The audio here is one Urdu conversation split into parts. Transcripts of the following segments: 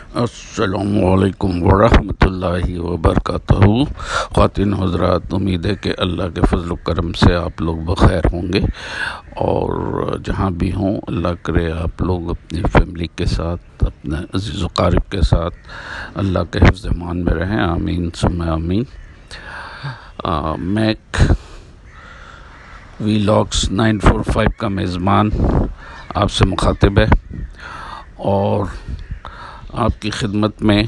السلام علیکم ورحمۃ اللہ وبرکاتہ۔ خواتین حضرات، امید ہے کہ اللہ کے فضل و کرم سے آپ لوگ بخیر ہوں گے، اور جہاں بھی ہوں اللہ کرے آپ لوگ اپنی فیملی کے ساتھ، اپنے عزیز و قارب کے ساتھ اللہ کے حفظ امان میں رہیں، آمین ثم آمین۔ میک وی لاگس 945 کا میزبان آپ سے مخاطب ہے، اور آپ کی خدمت میں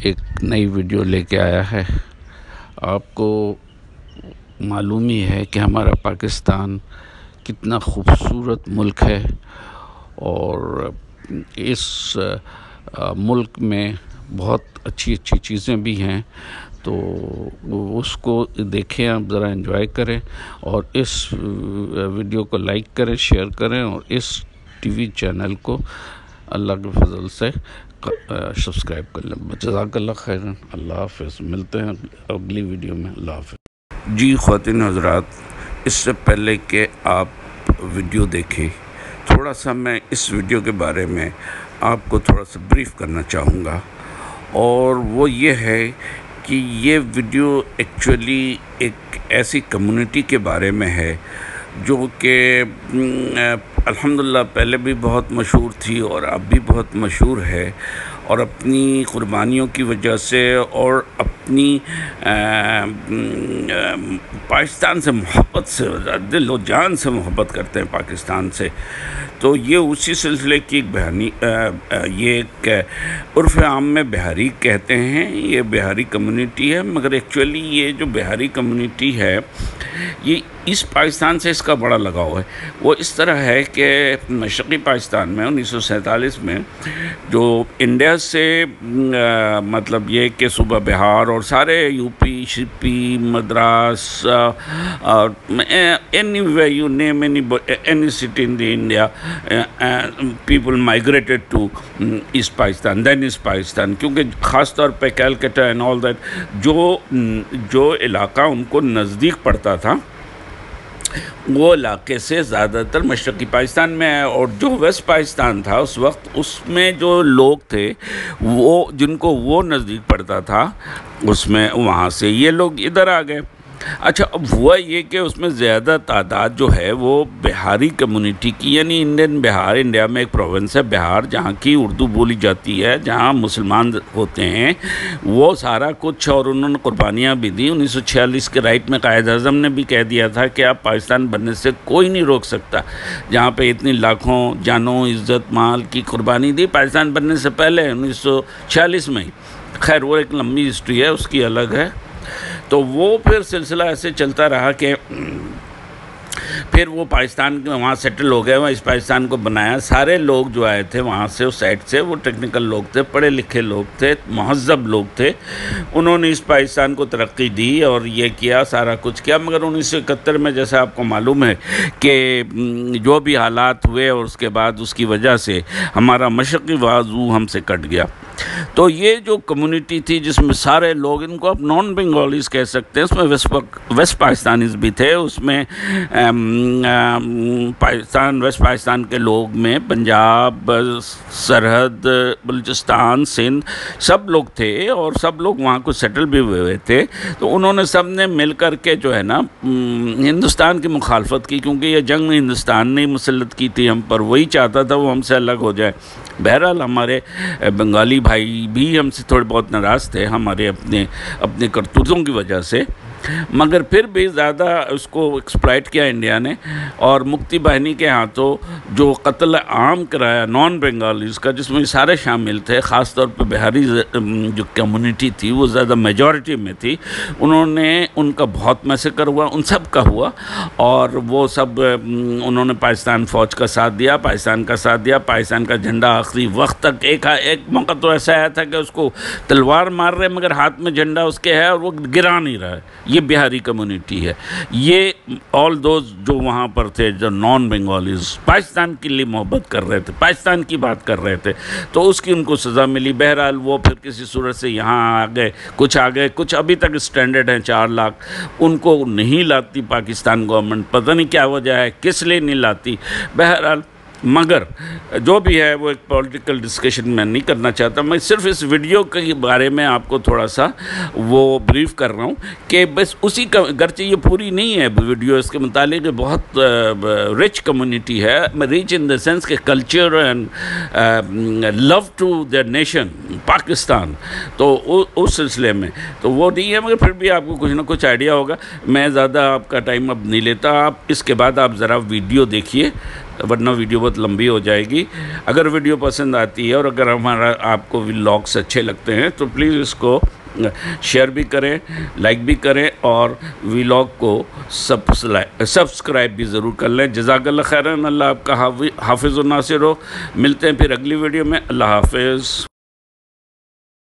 ایک نئی ویڈیو لے کے آیا ہے۔ آپ کو معلوم ہی ہے کہ ہمارا پاکستان کتنا خوبصورت ملک ہے، اور اس ملک میں بہت اچھی اچھی چیزیں بھی ہیں، تو اس کو دیکھیں، آپ ذرا انجوائے کریں، اور اس ویڈیو کو لائک کریں، شیئر کریں، اور اس ٹی وی چینل کو اللہ کے فضل سے سبسکرائب کر لیں۔ جزاک اللہ خیرن۔ اللہ حافظ۔ ملتے ہیں اگلی ویڈیو میں۔ اللہ حافظ۔ جی خواتین حضرات، اس سے پہلے کہ آپ ویڈیو دیکھیں، تھوڑا سا میں اس ویڈیو کے بارے میں آپ کو تھوڑا سا بریف کرنا چاہوں گا، اور وہ یہ ہے کہ یہ ویڈیو ایکچولی ایک ایسی کمیونٹی کے بارے میں ہے جو کہ الحمدللہ پہلے بھی بہت مشہور تھی اور اب بھی بہت مشہور ہے، اور اپنی قربانیوں کی وجہ سے اور اپنی پاکستان سے محبت سے، دل و جان سے محبت کرتے ہیں پاکستان سے۔ تو یہ اسی سلسلے کی ایک بہانی، یہ ایک عرف عام میں بہاری کہتے ہیں، یہ بہاری کمیونٹی ہے، مگر ایکچولی یہ جو بہاری کمیونٹی ہے یہ اس پاکستان سے اس کا بڑا لگاؤ ہے۔ وہ اس طرح ہے کہ مشرقی پاکستان میں 1947 میں جو انڈیا سے مطلب یہ کہ صوبہ بہار اور سارے یو پی، شپی، Madras, anyway you name any city in the India, people migrated to east Pakistan, then east Pakistan, کیونکہ خاص طور پہ کیلکٹا اینڈ آل دیٹ، جو علاقہ ان کو نزدیک پڑتا تھا وہ علاقے سے زیادہ تر مشرقی پاکستان میں ہے، اور جو ویسٹ پاکستان تھا اس وقت، اس میں جو لوگ تھے وہ جن کو وہ نزدیک پڑتا تھا، اس میں وہاں سے یہ لوگ ادھر آ گئے۔ اچھا، اب ہوا یہ کہ اس میں زیادہ تعداد جو ہے وہ بہاری کمیونٹی کی، یعنی انڈین بہار، انڈیا میں ایک پروونس ہے بہار جہاں کی اردو بولی جاتی ہے، جہاں مسلمان ہوتے ہیں، وہ سارا کچھ، اور انہوں نے قربانیاں بھی دی۔ 1946 کے رائٹ میں قائد اعظم نے بھی کہہ دیا تھا کہ آپ پاکستان بننے سے کوئی نہیں روک سکتا، جہاں پہ اتنی لاکھوں جانوں، عزت، مال کی قربانی دی پاکستان بننے سے پہلے 1946 میں ہی۔ خیر وہ ایک لمبی ہسٹری ہے، اس کی الگ ہے۔ تو وہ پھر سلسلہ ایسے چلتا رہا کہ پھر وہ پاکستان کے وہاں سیٹل ہو گئے، وہاں اس پاکستان کو بنایا۔ سارے لوگ جو آئے تھے وہاں سے، اس سائڈ سے، وہ ٹیکنیکل لوگ تھے، پڑھے لکھے لوگ تھے، مہذب لوگ تھے، انہوں نے اس پاکستان کو ترقی دی اور یہ کیا، سارا کچھ کیا۔ مگر 1971 میں جیسا آپ کو معلوم ہے کہ جو بھی حالات ہوئے، اور اس کے بعد اس کی وجہ سے ہمارا مشرقی بازو ہم سے کٹ گیا۔ تو یہ جو کمیونٹی تھی جس میں سارے لوگ، ان کو آپ نان بنگالیز کہہ سکتے ہیں، اس میں ویسٹ پاکستانیز بھی تھے، اس میں ویسٹ پاکستان کے لوگ میں پنجاب، سرحد، بلوچستان، سندھ، سب لوگ تھے، اور سب لوگ وہاں کو سیٹل بھی ہوئے تھے۔ تو انہوں نے سب نے مل کر کے جو ہے نا ہندوستان کی مخالفت کی، کیونکہ یہ جنگ ہندوستان نے مسلط کی تھی ہم پر، وہی چاہتا تھا وہ ہم سے الگ ہو جائے۔ بہرحال ہمارے بنگالی بھائی بھی ہم سے تھوڑے بہت ناراض تھے ہمارے اپنے کرتوتوں کی وجہ سے، مگر پھر بھی زیادہ اس کو ایکسپلائٹ کیا انڈیا نے، اور مکتی باہنی کے ہاتھوں جو قتل عام کرایا نان بنگالیز کا، جس میں سارے شامل تھے، خاص طور پہ بہاری جو کمیونٹی تھی وہ زیادہ میجورٹی میں تھی، ان کا بہت میسیکر ہوا، ان سب کا ہوا، اور وہ سب انہوں نے پاکستان فوج کا ساتھ دیا، پاکستان کا ساتھ دیا، پاکستان کا جھنڈا آخری وقت تک، ایک موقع تو ایسا آیا تھا کہ اس کو تلوار مار رہے مگر ہاتھ میں جھنڈا اس کے ہے اور وہ گرا نہیں رہا ہے۔ یہ بہاری کمیونٹی ہے، یہ آل دوز جو وہاں پر تھے، جو نان بنگالیز پاکستان کے لیے محبت کر رہے تھے، پاکستان کی بات کر رہے تھے، تو اس کی ان کو سزا ملی۔ بہرحال وہ پھر کسی صورت سے یہاں آ گئے، کچھ ابھی تک اسٹینڈرڈ ہیں 4 لاکھ، ان کو نہیں لاتی پاکستان گورنمنٹ، پتہ نہیں کیا وجہ ہے، کس لیے نہیں لاتی۔ بہرحال مگر جو بھی ہے وہ ایک پولیٹیکل ڈسکشن میں نہیں کرنا چاہتا. میں صرف اس ویڈیو کے بارے میں آپ کو تھوڑا سا وہ بریف کر رہا ہوں کہ بس اسی کا, گرچہ یہ پوری نہیں ہے ویڈیو اس کے متعلق, بہت رچ کمیونٹی ہے, ریچ ان دا سینس کہ culture and love to their nation Pakistan, تو اس سلسلے میں تو وہ نہیں ہے, مگر پھر بھی آپ کو کچھ نہ کچھ آئیڈیا ہوگا. میں زیادہ آپ کا ٹائم اب نہیں لیتا, آپ اس کے بعد آپ ذرا ویڈیو دیکھیے, ورنہ ویڈیو بہت لمبی ہو جائے گی. اگر ویڈیو پسند آتی ہے اور اگر ہمارا آپ کو ولاگس اچھے لگتے ہیں تو پلیز اس کو شیئر بھی کریں, لائک بھی کریں, اور ولاگ کو سبسکرائب بھی ضرور کر لیں. جزاک اللہ خیرن. اللہ آپ کا حافظ و ناصر ہو. ملتے ہیں پھر اگلی ویڈیو میں. اللہ حافظ.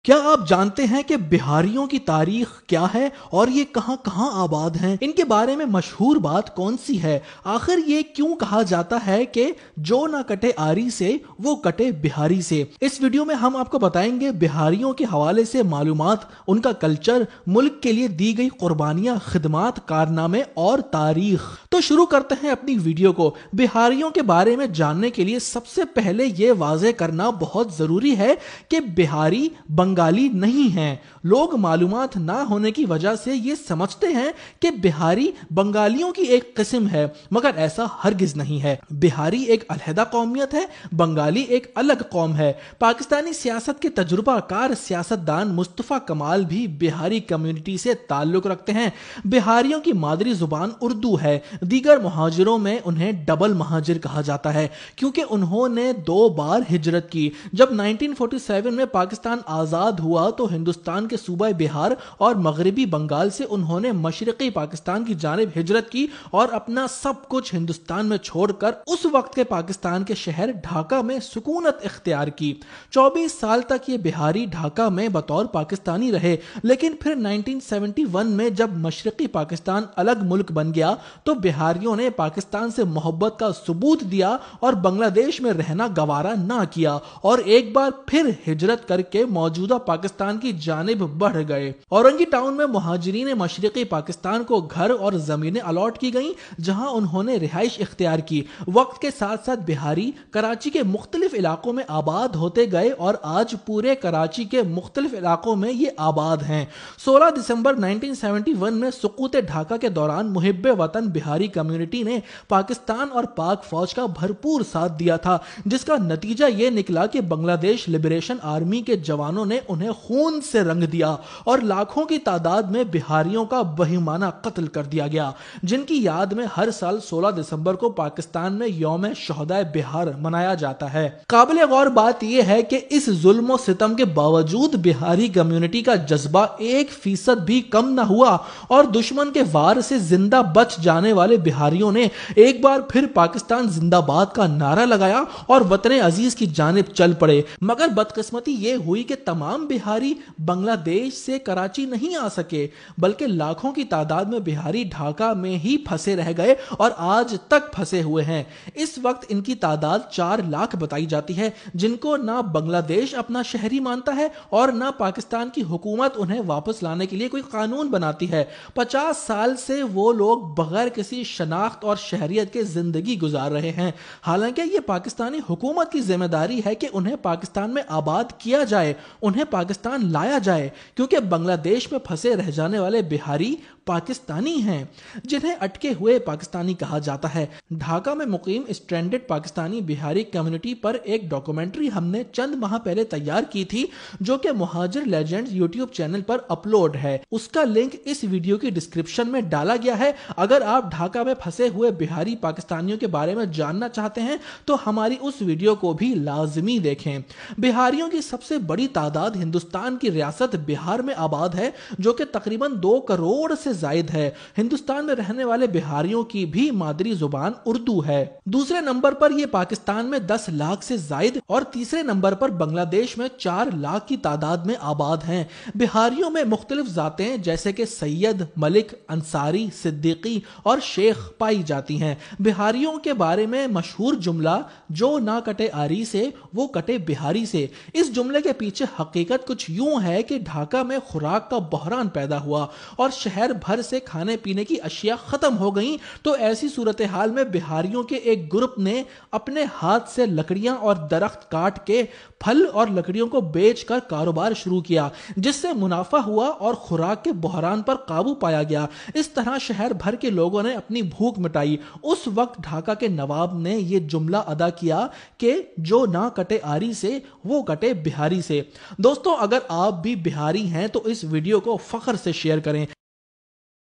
کیا آپ جانتے ہیں کہ بہاریوں کی تاریخ کیا ہے اور یہ کہاں کہاں آباد ہیں؟ ان کے بارے میں مشہور بات کون سی ہے؟ آخر یہ کیوں کہا جاتا ہے کہ جو نہ کٹے آری سے وہ کٹے بہاری سے؟ اس ویڈیو میں ہم آپ کو بتائیں گے بہاریوں کے حوالے سے معلومات, ان کا کلچر, ملک کے لیے دی گئی قربانیاں, خدمات, کارنامے اور تاریخ. تو شروع کرتے ہیں اپنی ویڈیو کو. بہاریوں کے بارے میں جاننے کے لیے سب سے پہلے یہ واضح کرنا بہت ضروری ہے کہ بہاری بنگالی نہیں ہیں. لوگ معلومات نہ ہونے کی وجہ سے یہ سمجھتے ہیں کہ بہاری بنگالیوں کی ایک قسم ہے, مگر ایسا ہرگز نہیں ہے. بہاری ایک علیحدہ قومیت ہے, بنگالی ایک الگ قوم ہے. پاکستانی سیاست کے تجربہ کار سیاستدان مصطفیٰ کمال بھی بہاری کمیونٹی سے تعلق رکھتے ہیں. بہاریوں کی مادری زبان اردو ہے. دیگر مہاجروں میں انہیں ڈبل مہاجر کہا جاتا ہے کیونکہ انہوں نے 2 بار ہجرت کی. جب 1947 میں پاکستان آزاد ہوا تو ہندوستان کے صوبہ بہار اور مغربی بنگال سے انہوں نے مشرقی پاکستان کی جانب ہجرت کی اور اپنا سب کچھ ہندوستان میں چھوڑ کر اس وقت کے پاکستان کے شہر ڈھاکہ میں سکونت اختیار کی. 24 سال تک یہ بہاری ڈھاکہ میں بطور پاکستانی رہے, لیکن پھر 1971 میں جب مشرقی پاکستان الگ ملک بن گیا تو بہاریوں نے پاکستان سے محبت کا ثبوت دیا اور بنگلہ دیش میں رہنا گوارا نہ کیا اور ایک بار پھر ہجرت کر کے موجودہ پاکستان کی جانب بڑھ گئے. اورنگی ٹاؤن میں مہاجرین مشرقی پاکستان کو گھر اور زمینیں الاٹ کی گئیں جہاں انہوں نے رہائش اختیار کی. وقت کے ساتھ ساتھ بہاری کراچی کے مختلف علاقوں میں آباد ہوتے گئے اور آج پورے کراچی کے مختلف علاقوں میں یہ آباد ہیں. 16 دسمبر 1971 میں سقوط ڈھاکہ کے دوران محب وطن بہاری کمیونٹی نے پاکستان اور پاک فوج کا بھرپور ساتھ دیا تھا, جس کا نتیجہ یہ نکلا کہ بنگلہ دیش لبریشن آرمی کے جوانوں نے انہیں خون سے رنگ دیا اور لاکھوں کی تعداد میں بہاریوں کا بہیمانہ قتل کر دیا گیا, جن کی یاد میں ہر سال 16 دسمبر کو پاکستان میں یوم شہدائے بہار منایا جاتا ہے. قابل غور بات یہ ہے کہ اس ظلم و ستم کے باوجود بہاری کمیونٹی کا جذبہ 1% بھی کم نہ ہوا اور دشمن کے وار سے زندہ بچ جانے والے بہاریوں نے ایک بار پھر پاکستان زندہ باد کا نعرہ لگایا اور وطن عزیز کی جانب چل پڑے. مگر بدقسمتی یہ ہوئی کہ تمام بہاری بنگلہ دیش سے کراچی نہیں آ سکے, بلکہ لاکھوں کی تعداد میں بہاری ڈھاکہ میں ہی پھنسے رہ گئے اور آج تک پھنسے ہوئے ہیں. اس وقت ان کی تعداد 4 لاکھ بتائی جاتی ہے, جن کو نہ بنگلہ دیش اپنا شہری مانتا ہے اور نہ پاکستان کی حکومت انہیں واپس لانے کے لیے کوئی قانون بناتی ہے. 50 سال سے وہ لوگ بغیر کسی شناخت اور شہریت کے زندگی گزار رہے ہیں. حالانکہ یہ پاکستانی حکومت کی ذمہ داری ہے کہ انہیں پاکستان میں آباد کیا جائے, انہیں پاکستان لایا جائے, کیونکہ بنگلہ دیش میں پھنسے رہ جانے والے بہاری پاکستانی ہیں جنہیں اٹکے ہوئے پاکستانی کہا جاتا ہے. ڈھاکہ میں مقیم اسٹرینڈڈ پاکستانی بہاری کمیونٹی پر ایک ڈاکومنٹری ہم نے چند ماہ پہلے تیار کی تھی جو کہ مہاجر لیجنڈز یوٹیوب چینل پر اپلوڈ ہے. اس کا لنک اس ویڈیو کی ڈسکرپشن میں ڈالا گیا ہے. اگر آپ ڈھاکہ میں پھنسے ہوئے بہاری پاکستانیوں کے بارے میں جاننا چاہتے ہیں تو ہماری اس ویڈیو کو بھی لازمی دیکھیں. بہاریوں کی سب سے بڑی تعداد ہندوستان کی ریاست بہار میں آباد ہے جو کہ تقریباً 2 کروڑ سے زائد ہے. ہندوستان میں رہنے والے بہاریوں کی بھی مادری زبان اردو ہے. دوسرے نمبر پر یہ پاکستان میں 10 لاکھ سے زائد اور تیسرے نمبر پر بنگلہ دیش میں 4 لاکھ کی تعداد میں آباد ہیں. بہاریوں میں مختلف ذاتیں جیسے کہ سید, ملک, انصاری, صدیقی اور شیخ پائی جاتی ہیں. بہاریوں کے بارے میں مشہور جملہ جو نہ کٹے آری سے وہ کٹے بہاری سے, اس جملے کے پیچھے حقیقت حقیقت کچھ یوں ہے کہ ڈھاکہ میں خوراک کا بحران پیدا ہوا اور شہر بھر سے کھانے پینے کی اشیاء ختم ہو گئیں، تو ایسی صورتحال میں بہاریوں کے ایک گروپ نے اپنے ہاتھ سے لکڑیاں اور درخت کاٹ کے پھل اور لکڑیوں کو بیچ کر کاروبار شروع کیا، جس سے منافع ہوا اور خوراک کے بحران پر قابو پایا گیا۔ اس طرح شہر بھر کے لوگوں نے اپنی بھوک مٹائی۔ اس وقت ڈھاکہ کے نواب نے یہ جملہ ادا کیا کہ جو نہ کٹے آری سے وہ کٹے بہاری سے۔ دوستوں، اگر آپ بھی بہاری ہیں تو اس ویڈیو کو فخر سے شیئر کریں۔